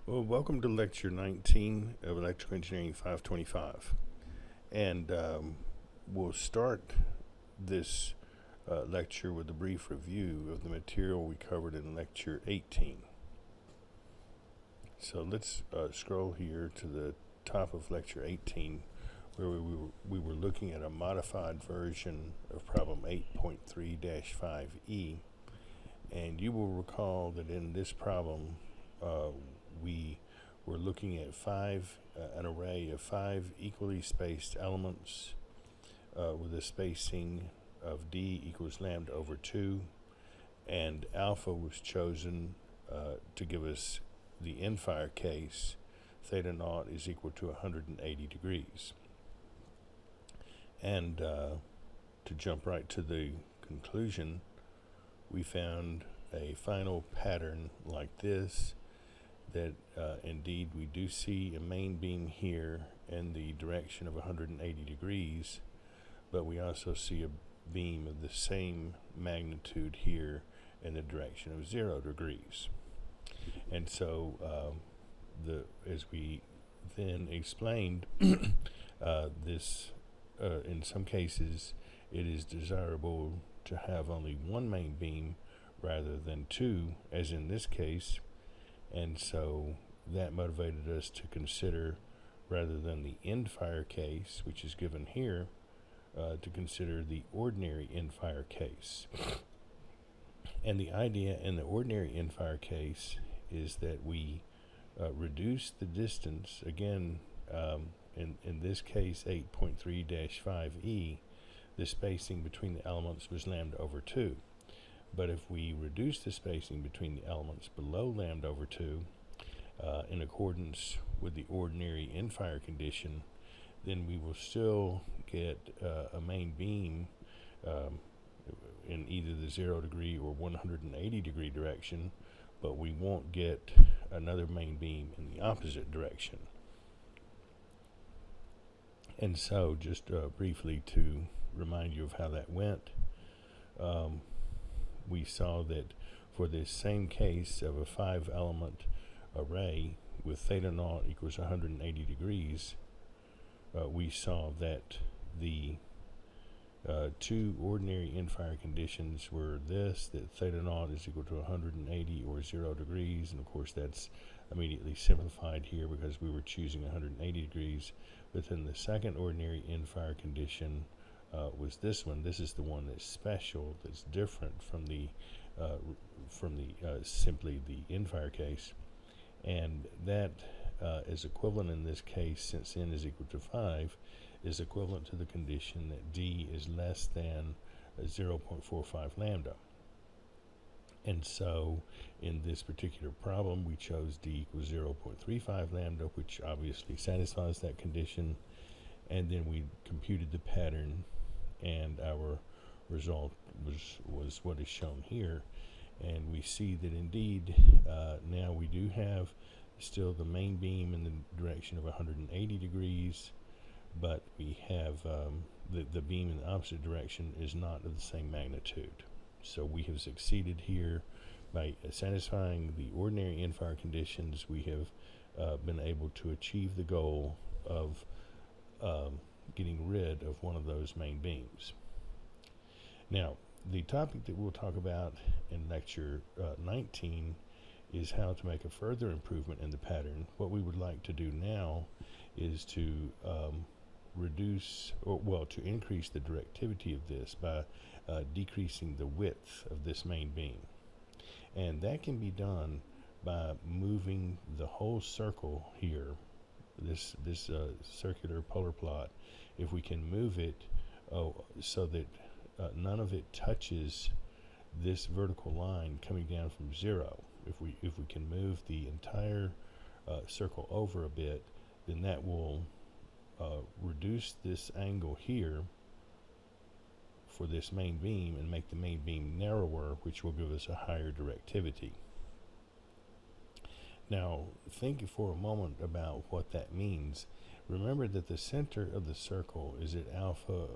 Well, welcome to Lecture 19 of Electrical Engineering 525. And we'll start this lecture with a brief review of the material we covered in Lecture 18. So let's scroll here to the top of Lecture 18, where we were looking at a modified version of problem 8.3-5E. And you will recall that in this problem, we were looking at an array of 5 equally spaced elements with a spacing of d equals lambda over 2, and alpha was chosen to give us the end-fire case. Theta naught is equal to 180 degrees. And to jump right to the conclusion, we found a final pattern like this, that indeed we do see a main beam here in the direction of 180 degrees, but we also see a beam of the same magnitude here in the direction of 0 degrees. And so as we then explained, this in some cases it is desirable to have only one main beam rather than two, as in this case. And so that motivated us to consider, rather than the end-fire case, which is given here, to consider the ordinary end-fire case. And the idea in the ordinary end-fire case is that we reduce the distance, again, in this case 8.3-5E, the spacing between the elements was lambda over 2. But if we reduce the spacing between the elements below lambda over 2, in accordance with the ordinary end-fire condition, then we will still get a main beam in either the 0 degree or 180 degree direction, but we won't get another main beam in the opposite direction. And so, just briefly to remind you of how that went, we saw that for this same case of a 5-element array with theta naught equals 180 degrees, we saw that the two ordinary end-fire conditions were this, that theta naught is equal to 180 or 0 degrees, and of course that's immediately simplified here because we were choosing 180 degrees. But then the second ordinary end-fire condition was this one. This is the one that's special, that's different from the simply the end-fire case, and that is equivalent in this case, since n is equal to 5, is equivalent to the condition that d is less than 0.45 lambda. And so in this particular problem we chose d equals 0.35 lambda, which obviously satisfies that condition, and then we computed the pattern, and our result was what is shown here. And we see that indeed now we do have still the main beam in the direction of 180 degrees, but we have the beam in the opposite direction is not of the same magnitude. So we have succeeded here by satisfying the ordinary end-fire conditions. We have been able to achieve the goal of getting rid of one of those main beams. Now, the topic that we'll talk about in Lecture 19 is how to make a further improvement in the pattern. What we would like to do now is to to increase the directivity of this by decreasing the width of this main beam. And that can be done by moving the whole circle here, this circular polar plot. If we can move it so that none of it touches this vertical line coming down from 0. If we can move the entire circle over a bit, then that will reduce this angle here for this main beam and make the main beam narrower, which will give us a higher directivity. Now, think for a moment about what that means. Remember that the center of the circle is at alpha,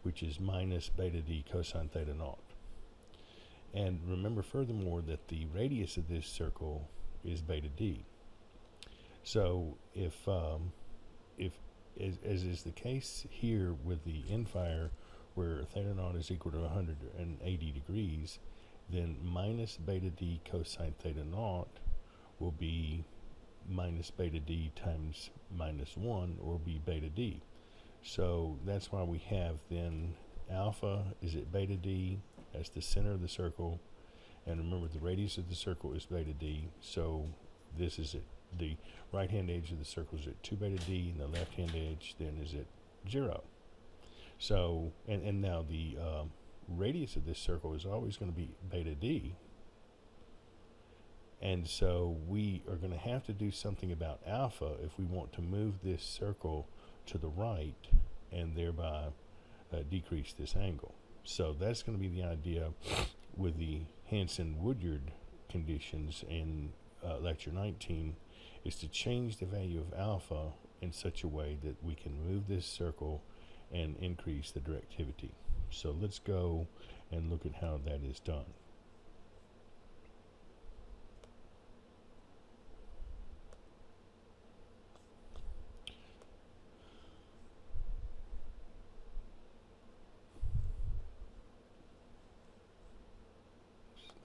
which is minus beta d cosine theta naught. And remember furthermore that the radius of this circle is beta d. So if as is the case here with the end fire, where theta naught is equal to 180 degrees, then minus beta d cosine theta naught will be minus beta d times minus 1, or be beta d. So that's why we have then alpha is at beta d, that's the center of the circle, and remember the radius of the circle is beta d, so this is at the right hand edge of the circle is at 2 beta d, and the left hand edge then is at 0. So and now the radius of this circle is always going to be beta d, and so we are going to have to do something about alpha if we want to move this circle to the right and thereby decrease this angle. So that's going to be the idea with the Hansen-Woodyard conditions in lecture 19, is to change the value of alpha in such a way that we can move this circle and increase the directivity. So let's go and look at how that is done.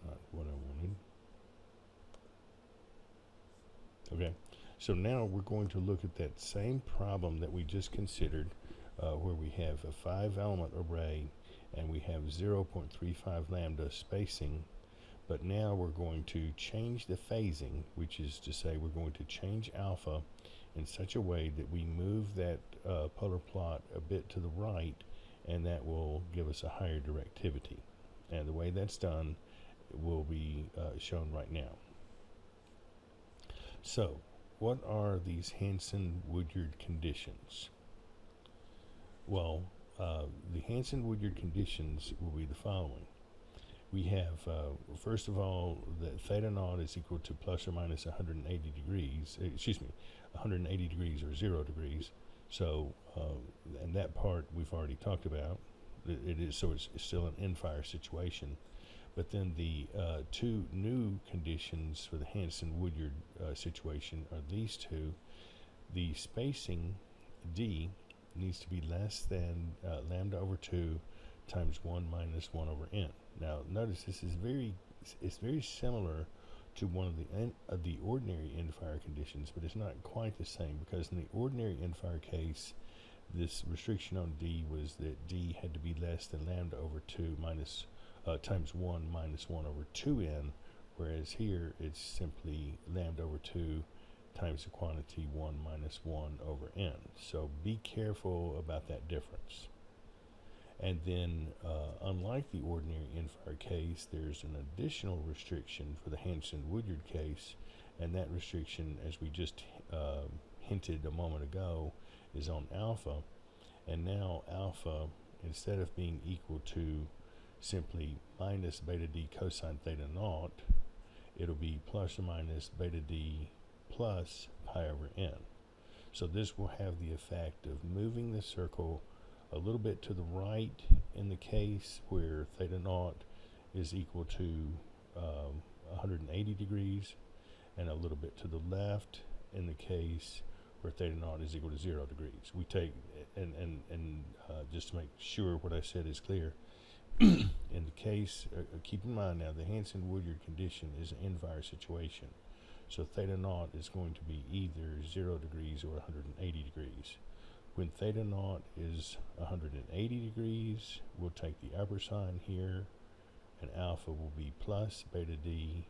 Not what I wanted. Okay, so now we're going to look at that same problem that we just considered, where we have a 5-element array and we have 0.35 lambda spacing, but now we're going to change the phasing, which is to say we're going to change alpha in such a way that we move that polar plot a bit to the right, and that will give us a higher directivity. And the way that's done will be shown right now. So, what are these Hansen-Woodyard conditions? Well, the Hansen-Woodyard conditions will be the following. We have, first of all, that theta naught is equal to plus or minus 180 degrees, 180 degrees or 0 degrees. So, and that part we've already talked about. It is, so it's still an end fire situation. But then the two new conditions for the Hansen-Woodyard situation are these two. The spacing d needs to be less than lambda over 2 times 1 minus 1 over n. Now notice this is it's very similar to one of the ordinary end fire conditions, but it's not quite the same, because in the ordinary end fire case, this restriction on d was that d had to be less than lambda over 2 minus times 1 minus 1 over 2n, whereas here it's simply lambda over 2 times the quantity 1 minus 1 over n. So be careful about that difference. And then, unlike the ordinary end fire case, there's an additional restriction for the Hansen-Woodyard case, and that restriction, as we just hinted a moment ago, is on alpha. And now alpha, instead of being equal to simply minus beta d cosine theta naught, it'll be plus or minus beta d plus pi over n. So this will have the effect of moving the circle a little bit to the right in the case where theta naught is equal to 180 degrees, and a little bit to the left in the case where theta naught is equal to 0 degrees. We take, and just to make sure what I said is clear, in the case, keep in mind now, the Hansen-Woodyard condition is an end fire situation. So theta naught is going to be either 0 degrees or 180 degrees. When theta naught is 180 degrees, we'll take the upper sign here, and alpha will be plus beta d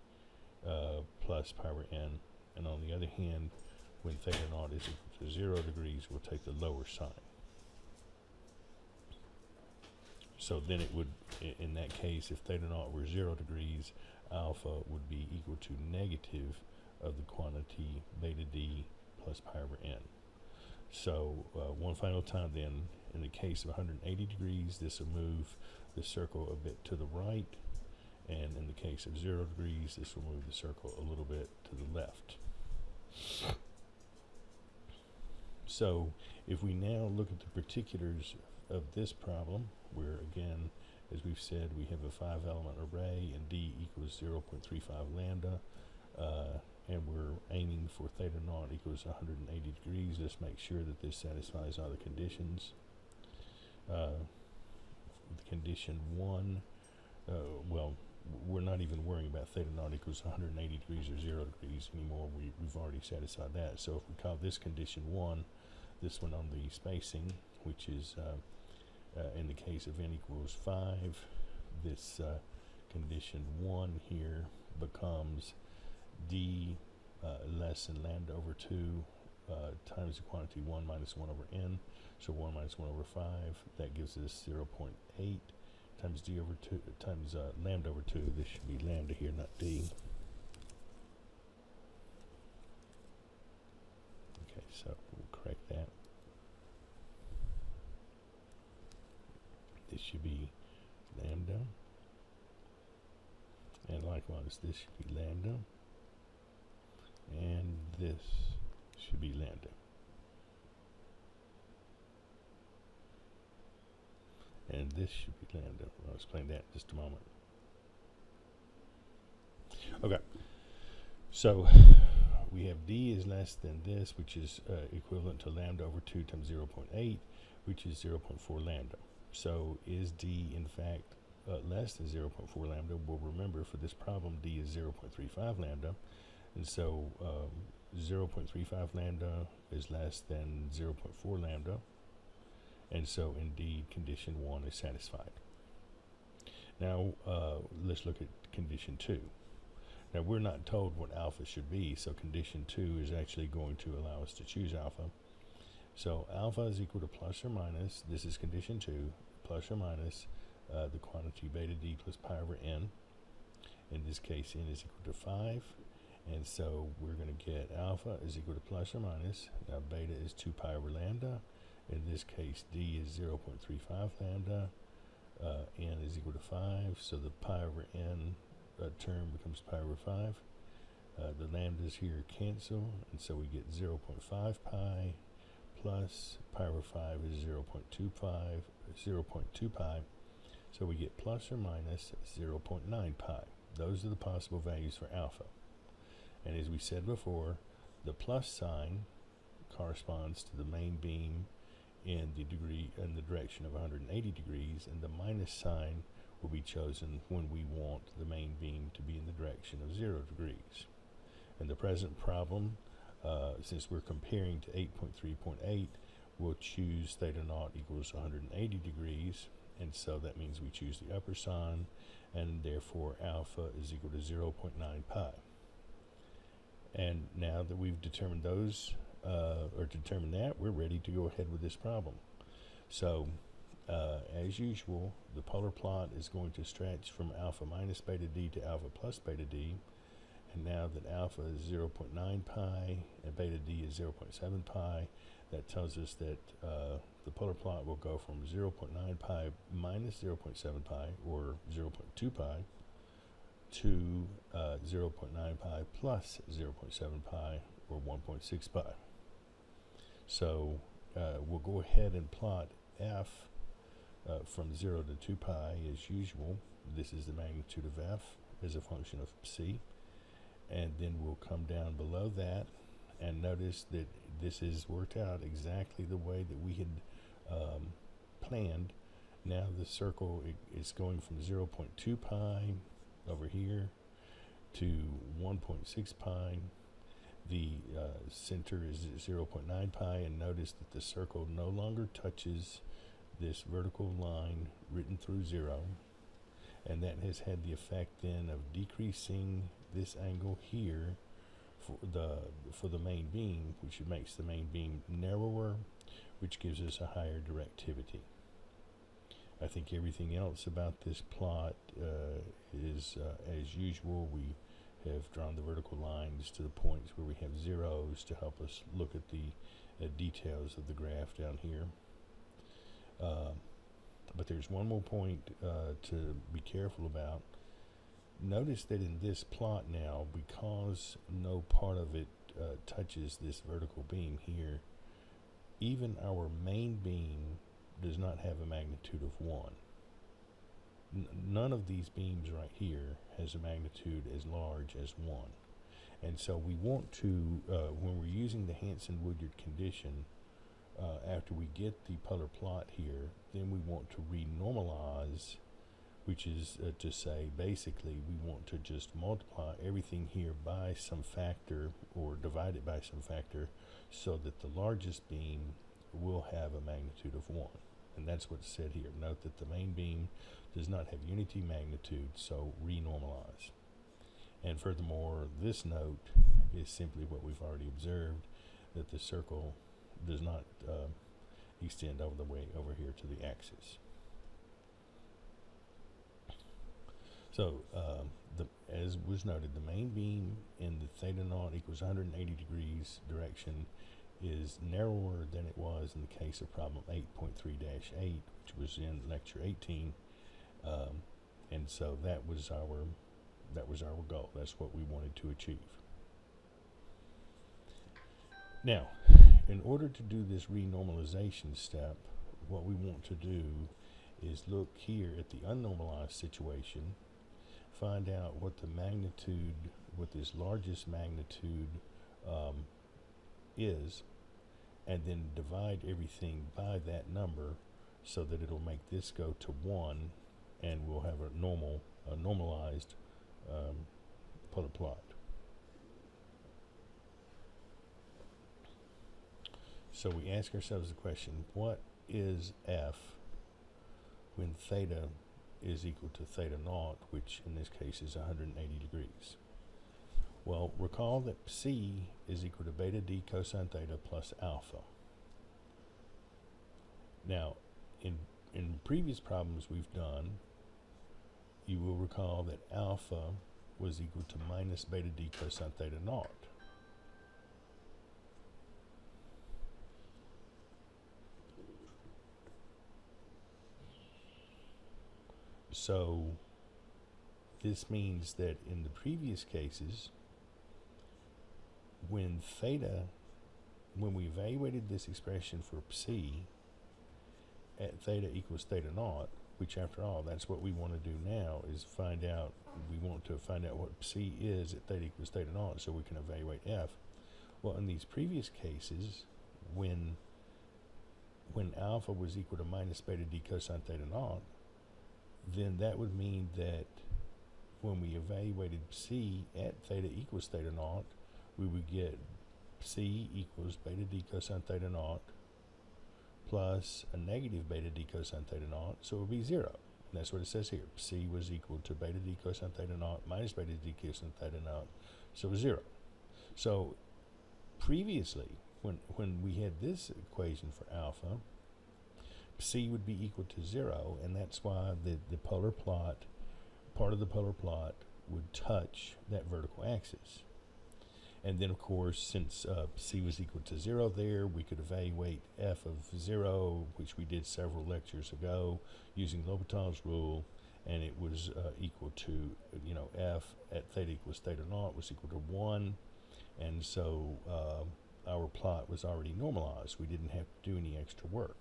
plus pi over n. And on the other hand, when theta naught is equal to 0 degrees, we'll take the lower sign. So then it would, in that case, if theta naught were 0 degrees, alpha would be equal to negative of the quantity beta d plus pi over n. So one final time then, in the case of 180 degrees, this will move the circle a bit to the right, and in the case of 0 degrees, this will move the circle a little bit to the left. So if we now look at the particulars of this problem, where again, as we've said, we have a 5-element array and d equals 0.35 lambda, and for theta naught equals 180 degrees. Let's make sure that this satisfies all the conditions. Condition 1, well, we're not even worrying about theta naught equals 180 degrees or 0 degrees anymore. We've already satisfied that. So if we call this condition 1, this one on the spacing, which is in the case of n equals 5, this condition 1 here becomes d less than lambda over 2 times the quantity 1 minus 1 over n. So 1 minus 1 over 5, that gives us 0.8 times d over 2 times lambda over 2. This should be lambda here, not d. Okay, so we'll correct that. This should be lambda. And likewise, this should be lambda. And this should be lambda. And this should be lambda. I'll explain that in just a moment. Okay. So we have d is less than this, which is equivalent to lambda over 2 times 0.8, which is 0.4 lambda. So is d, in fact, less than 0.4 lambda? Well, remember, for this problem, d is 0.35 lambda. And so 0.35 lambda is less than 0.4 lambda. And so, indeed, condition 1 is satisfied. Now, let's look at condition 2. Now, we're not told what alpha should be, so condition 2 is actually going to allow us to choose alpha. So, alpha is equal to plus or minus, this is condition 2, plus or minus the quantity beta d plus pi over n. In this case, n is equal to 5. And so, we're going to get alpha is equal to plus or minus. Now, beta is 2 pi over lambda. In this case, d is 0.35 lambda, n is equal to 5, so the pi over n term becomes pi over 5. The lambdas here cancel, and so we get 0.5 pi plus pi over 5 is 0.2 pi, so we get plus or minus 0.9 pi. Those are the possible values for alpha. And as we said before, the plus sign corresponds to the main beam in the direction of 180 degrees, and the minus sign will be chosen when we want the main beam to be in the direction of 0 degrees. In the present problem, since we're comparing to 8.3.8, we'll choose theta naught equals 180 degrees, and so that means we choose the upper sign, and therefore alpha is equal to 0.9 pi. And now that we've determined those, or determine that, we're ready to go ahead with this problem. So, as usual, the polar plot is going to stretch from alpha minus beta d to alpha plus beta d. And now that alpha is 0.9 pi and beta d is 0.7 pi, that tells us that the polar plot will go from 0.9 pi minus 0.7 pi, or 0.2 pi, to 0.9 pi plus 0.7 pi, or 1.6 pi. So we'll go ahead and plot f from 0 to 2 pi as usual. This is the magnitude of f as a function of c. And then we'll come down below that and notice that this is worked out exactly the way that we had planned. Now the circle is going from 0.2 pi over here to 1.6 pi. The center is 0.9 pi, and notice that the circle no longer touches this vertical line written through 0, and that has had the effect then of decreasing this angle here for the main beam, which makes the main beam narrower, which gives us a higher directivity. I think everything else about this plot is as usual. We have drawn the vertical lines to the points where we have zeros to help us look at the details of the graph down here. But there's one more point to be careful about. Notice that in this plot now, because no part of it touches this vertical beam here, even our main beam does not have a magnitude of 1. None of these beams right here has a magnitude as large as 1. And so we want to, when we're using the Hansen-Woodyard condition, after we get the polar plot here, then we want to renormalize, which is to say, basically, we want to just multiply everything here by some factor, or divide it by some factor, so that the largest beam will have a magnitude of 1. And that's what's said here. Note that the main beam does not have unity magnitude, so renormalize. And furthermore, this note is simply what we've already observed, that the circle does not extend all the way over here to the axis. So, as was noted, the main beam in the theta naught equals 180 degrees direction is narrower than it was in the case of problem 8.3-8, which was in lecture 18, and so that was our goal. That's what we wanted to achieve. Now, in order to do this renormalization step, what we want to do is look here at the unnormalized situation, find out what the magnitude, what this largest magnitude is, and then divide everything by that number so that it'll make this go to 1, and we'll have a normalized polar plot. So we ask ourselves the question, what is f when theta is equal to theta naught, which in this case is 180 degrees? Well, recall that psi is equal to beta d cosine theta plus alpha. Now, in previous problems we've done, you will recall that alpha was equal to minus beta d cosine theta naught. So this means that in the previous cases, when we evaluated this expression for psi at theta equals theta naught, which after all, that's what we want to do now, is we want to find out what psi is at theta equals theta naught so we can evaluate f. Well, in these previous cases, when alpha was equal to minus beta d cosine theta naught, then that would mean that when we evaluated psi at theta equals theta naught, we would get psi equals beta d cosine theta naught plus a negative beta d cosine theta naught, so it would be 0. And that's what it says here. Psi was equal to beta d cosine theta naught minus beta d cosine theta naught, so it was 0. So previously, when we had this equation for alpha, psi would be equal to 0, and that's why the polar plot, part of the polar plot, would touch that vertical axis. And then, of course, since psi was equal to 0 there, we could evaluate f of 0, which we did several lectures ago, using L'Hopital's rule, and it was equal to, f at theta equals theta naught was equal to 1, and so our plot was already normalized. We didn't have to do any extra work.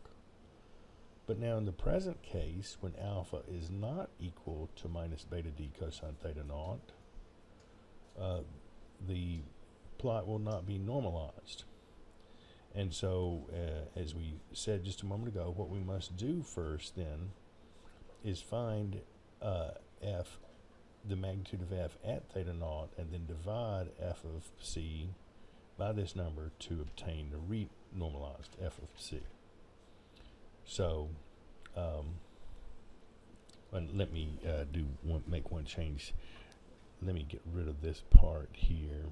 But now in the present case, when alpha is not equal to minus beta d cosine theta naught, the plot will not be normalized. And so, as we said just a moment ago, what we must do first then is find f, the magnitude of f at theta naught, and then divide f of psi by this number to obtain the renormalized f of psi. So, let me make one change. Let me get rid of this part here,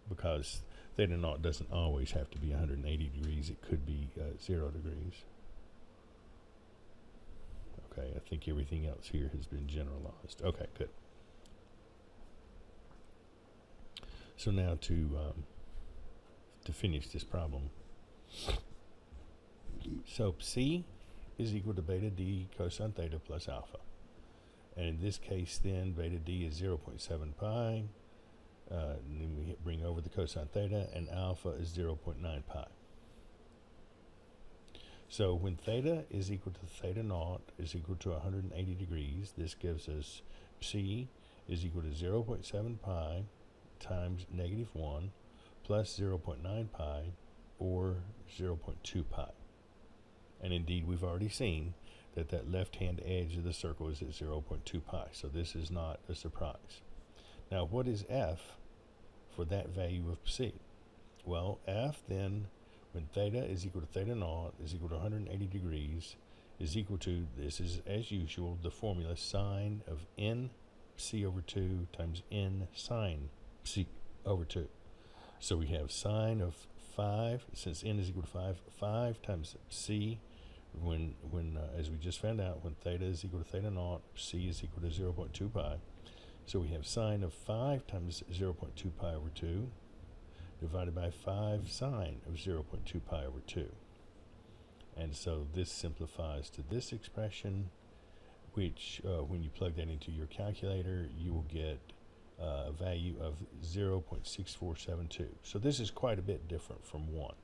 because theta naught doesn't always have to be 180 degrees. It could be 0 degrees. Okay, I think everything else here has been generalized. Okay, good. So now to finish this problem. So psi is equal to beta d cosine theta plus alpha. And in this case then, beta d is 0.7 pi. And then we bring over the cosine theta, and alpha is 0.9 pi. So when theta is equal to theta naught is equal to 180 degrees, this gives us psi is equal to 0.7 pi times -1 plus 0.9 pi or 0.2 pi. And indeed, we've already seen that that left-hand edge of the circle is at 0.2 pi, so this is not a surprise. Now, what is f for that value of psi? Well, f then, when theta is equal to theta naught is equal to 180 degrees, is equal to, this is as usual, the formula sine of n psi over 2 times n sine psi over 2. So we have sine of 5, since n is equal to 5 times psi, when as we just found out, when theta is equal to theta naught, psi is equal to 0.2 pi. So we have sine of 5 times 0.2 pi over 2 divided by 5 sine of 0.2 pi over 2. And so this simplifies to this expression, which when you plug that into your calculator, you will get a value of 0.6472. So this is quite a bit different from 1.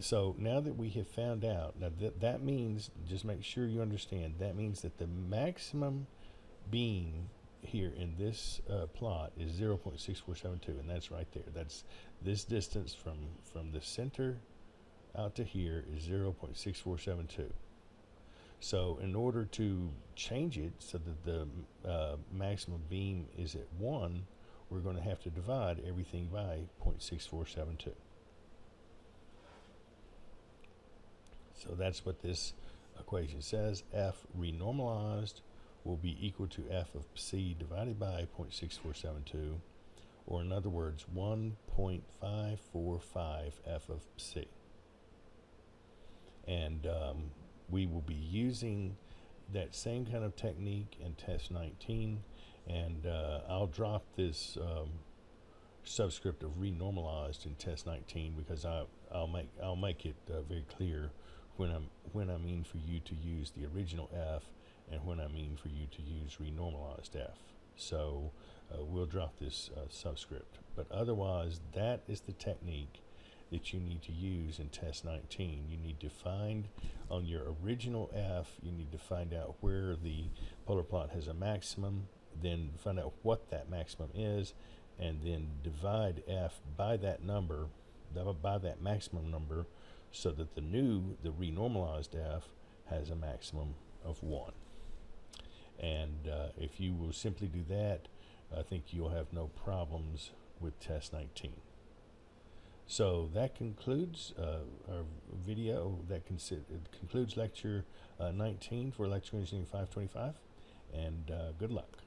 So now that we have found out, now that means, just make sure you understand, that means that the maximum beam here in this plot is 0.6472, and that's right there. That's this distance from the center out to here is 0.6472. So in order to change it so that the maximum beam is at 1, we're going to have to divide everything by 0.6472. So that's what this equation says. F renormalized will be equal to f of psi divided by 0.6472, or in other words, 1.545 f of psi. And we will be using that same kind of technique in test 19, and I'll drop this subscript of renormalized in test 19 because I'll make it very clear when I mean for you to use the original f and when I mean for you to use renormalized f. So we'll drop this subscript, but otherwise that is the technique that you need to use in test 19. You need to find on your original f, you need to find out where the polar plot has a maximum, then find out what that maximum is, and then divide f by that number, by that maximum number, so that the renormalized f has a maximum of 1. And if you will simply do that, I think you'll have no problems with test 19. So that concludes our video. That concludes lecture 19 for Electrical Engineering 525, and good luck.